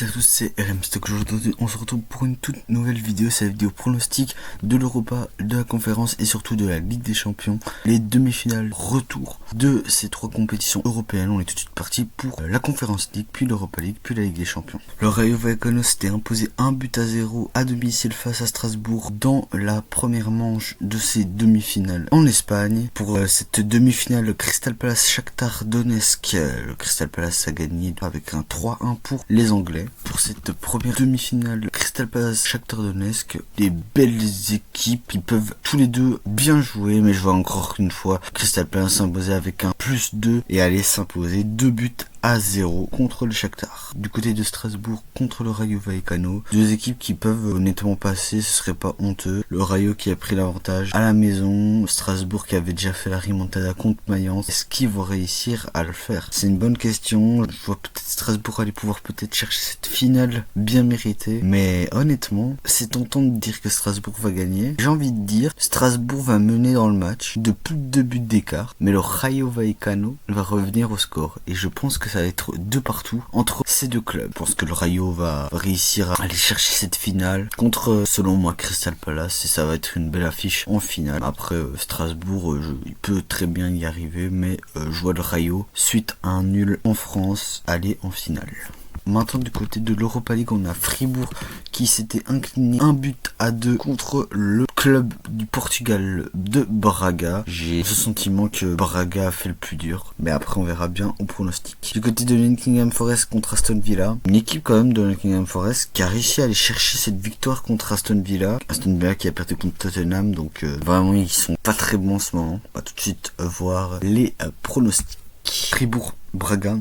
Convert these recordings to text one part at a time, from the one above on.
Salut à tous, c'est RMstock. Aujourd'hui, on se retrouve pour une toute nouvelle vidéo. C'est la vidéo pronostic de l'Europa, de la conférence et surtout de la Ligue des Champions. Les demi-finales retour de ces trois compétitions européennes. On est tout de suite parti pour la Conférence League, puis l'Europa League, puis la Ligue des Champions. Le Rayo Vallecano s'était imposé 1-0 à domicile face à Strasbourg dans la première manche de ces demi-finales en Espagne. Pour cette demi-finale, le Crystal Palace Shakhtar Donetsk. Le Crystal Palace a gagné avec un 3-1 pour les Anglais. Pour cette première demi-finale, Crystal Palace Shakhtar Donetsk, des belles équipes, ils peuvent tous les deux bien jouer, mais je vois encore une fois Crystal Palace s'imposer avec un +2 et aller s'imposer 2-0 contre le Shakhtar. Du côté de Strasbourg contre le Rayo Vallecano, deux équipes qui peuvent honnêtement passer, ce serait pas honteux. Le Rayo qui a pris l'avantage à la maison, Strasbourg qui avait déjà fait la remontada contre Mayence. Est-ce qu'ils vont réussir à le faire? C'est une bonne question. Je vois peut-être Strasbourg aller pouvoir peut-être chercher cette finale bien méritée, mais honnêtement, c'est tentant de dire que Strasbourg va gagner. J'ai envie de dire, Strasbourg va mener dans le match de plus de 2 buts d'écart, mais le Rayo Vallecano va revenir au score. Et je pense que ça va être 2 partout entre ces deux clubs. Je pense que le Rayo va réussir à aller chercher cette finale contre, selon moi, Crystal Palace, et ça va être une belle affiche en finale. Après, Strasbourg, il peut très bien y arriver, mais je vois le Rayo, suite à un nul en France, aller en finale. Maintenant, du côté de l'Europa League, on a Fribourg qui s'était incliné 1-2 contre le club du Portugal de Braga. J'ai ce sentiment que Braga a fait le plus dur, mais après on verra bien au pronostic. Du côté de Nottingham Forest contre Aston Villa, une équipe quand même de Nottingham Forest qui a réussi à aller chercher cette victoire contre Aston Villa. Aston Villa qui a perdu contre Tottenham, donc vraiment ils sont pas très bons en ce moment. On va tout de suite voir les pronostics. Fribourg Braga,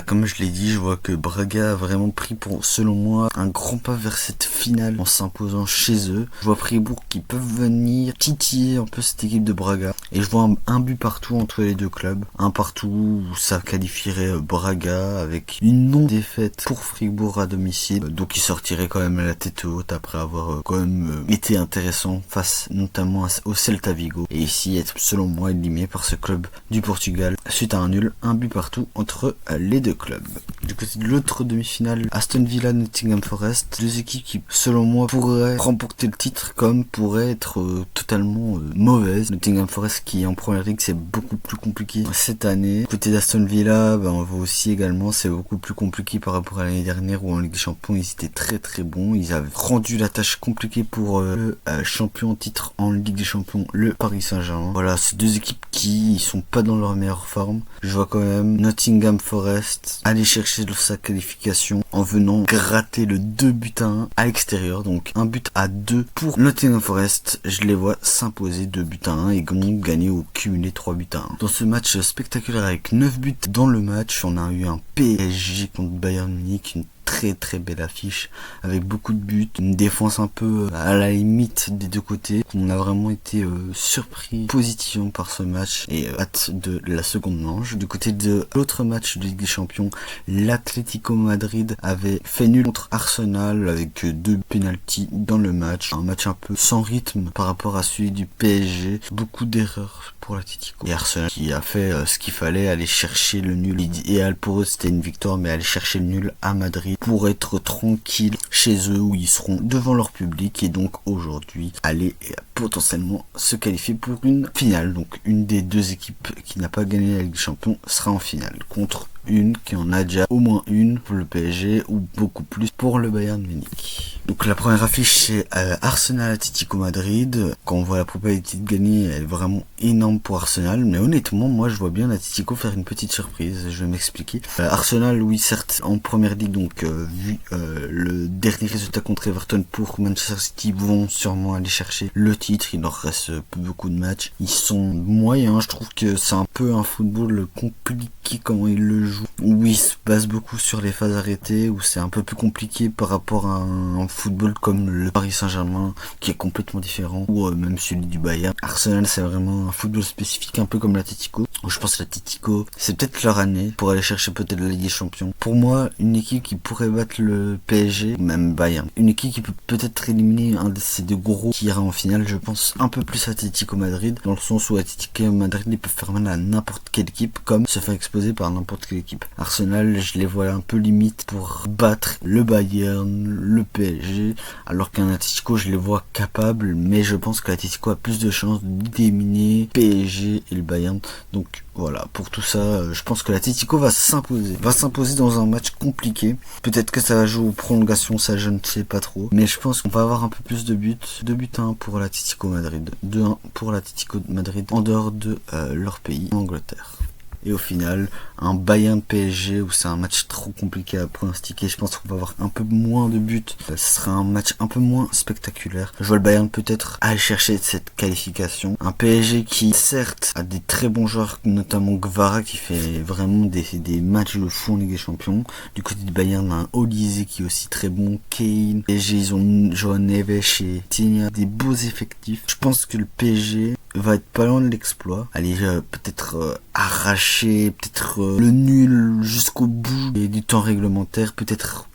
comme je l'ai dit, je vois que Braga a vraiment pris pour, selon moi, un grand pas vers cette finale en s'imposant chez eux. Je vois Fribourg qui peuvent venir titiller un peu cette équipe de Braga. Et je vois un but partout entre les deux clubs. Un partout où ça qualifierait Braga avec une non-défaite pour Fribourg à domicile. Donc il sortirait quand même la tête haute après avoir quand même été intéressant face notamment au Celta Vigo. Et ici être selon moi éliminé par ce club du Portugal suite à un nul, un but partout entre les deux clubs. Du côté de l'autre demi-finale, Aston Villa, Nottingham Forest, deux équipes qui, selon moi, pourraient remporter le titre comme pourraient être totalement mauvaises. Nottingham Forest qui en première ligue, c'est beaucoup plus compliqué cette année. Du côté d'Aston Villa, on voit aussi également, c'est beaucoup plus compliqué par rapport à l'année dernière où en Ligue des Champions, ils étaient très très bons. Ils avaient rendu la tâche compliquée pour le champion en titre en Ligue des Champions, le Paris Saint-Germain. Voilà, c'est deux équipes qui sont pas dans leur meilleure forme. Je vois quand même Nottingham Forest aller chercher sa qualification en venant gratter le 2-1 à l'extérieur, donc 1-2 pour Nottingham Forest. Je les vois s'imposer 2-1 et gagner au cumulé 3-1. Dans ce match spectaculaire avec 9 buts dans le match, on a eu un PSG contre Bayern Munich, une très très belle affiche avec beaucoup de buts, une défense un peu à la limite des deux côtés. On a vraiment été surpris positivement par ce match et hâte de la seconde manche. Du côté de l'autre match de Ligue des Champions, l'Atlético Madrid avait fait nul contre Arsenal avec 2 pénaltys dans le match. Un match un peu sans rythme par rapport à celui du PSG. Beaucoup d'erreurs pour l'Atlético. Et Arsenal qui a fait ce qu'il fallait, aller chercher le nul. L'idéal pour eux c'était une victoire, mais aller chercher le nul à Madrid pour être tranquille chez eux où ils seront devant leur public et donc aujourd'hui aller potentiellement se qualifier pour une finale. Donc une des deux équipes qui n'a pas gagné la Ligue des Champions sera en finale contre une qui en a déjà au moins une pour le PSG ou beaucoup plus pour le Bayern Munich. Donc la première affiche c'est Arsenal Atlético Madrid. Quand on voit la probabilité de gagner, elle est vraiment énorme pour Arsenal, mais honnêtement moi je vois bien l'Atlético faire une petite surprise. Je vais m'expliquer. Arsenal, oui, certes en première ligue, donc vu le dernier résultat contre Everton pour Manchester City, vont sûrement aller chercher le titre. Il leur reste plus beaucoup de matchs. Ils sont moyens. Je trouve que c'est un peu un football compliqué comment ils le jouent, où ils se basent beaucoup sur les phases arrêtées, où c'est un peu plus compliqué par rapport à un football comme le Paris Saint-Germain qui est complètement différent, ou même celui du Bayern. Arsenal c'est vraiment un football spécifique un peu comme l'Atlético. Je pense que l'Atlético, c'est peut-être leur année pour aller chercher peut-être la Ligue des Champions. Pour moi, une équipe qui pourrait battre le PSG, ou même Bayern, une équipe qui peut peut-être éliminer un de ces deux gros qui ira en finale, je pense un peu plus Atlético Madrid, dans le sens où Atlético Madrid, ils peuvent faire mal à n'importe quelle équipe, comme se faire exposer par n'importe quelle équipe. Arsenal, je les vois un peu limite pour battre le Bayern, le PSG, alors qu'un Atlético, je les vois capables, mais je pense que l'Atlético a plus de chances d'éliminer PSG et le Bayern. Donc voilà, pour tout ça, je pense que l'Atlético va s'imposer dans un match compliqué. Peut-être que ça va jouer aux prolongations, ça je ne sais pas trop, mais je pense qu'on va avoir un peu plus de buts. 2 buts à 1 pour l'Atlético Madrid, 2-1 pour l'Atlético Madrid en dehors de leur pays, en Angleterre. Et au final, un Bayern PSG où c'est un match trop compliqué à pronostiquer, je pense qu'on va avoir un peu moins de buts. Ce sera un match un peu moins spectaculaire. Je vois le Bayern peut-être aller chercher cette qualification. Un PSG qui, certes, a des très bons joueurs, notamment Gvara qui fait vraiment des matchs de fou en Ligue des Champions. Du côté du Bayern, on a un Olise qui est aussi très bon. Kane, PSG, ils ont Joao Neves et Tigna, des beaux effectifs. Je pense que le PSG va être pas loin de l'exploit. Allez, peut-être arracher, peut-être le nul jusqu'au bout et du temps réglementaire, peut-être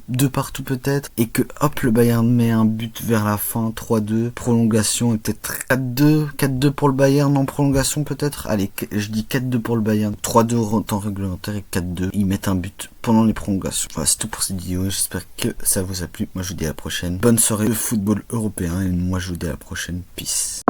deux partout peut-être, et que hop, le Bayern met un but vers la fin, 3-2, prolongation, et peut-être 4-2 pour le Bayern en prolongation peut-être. Allez, je dis 4-2 pour le Bayern, 3-2 en temps réglementaire et 4-2, ils mettent un but pendant les prolongations. Voilà, c'est tout pour cette vidéo, j'espère que ça vous a plu. Moi je vous dis à la prochaine, bonne soirée de football européen, et moi je vous dis à la prochaine, peace.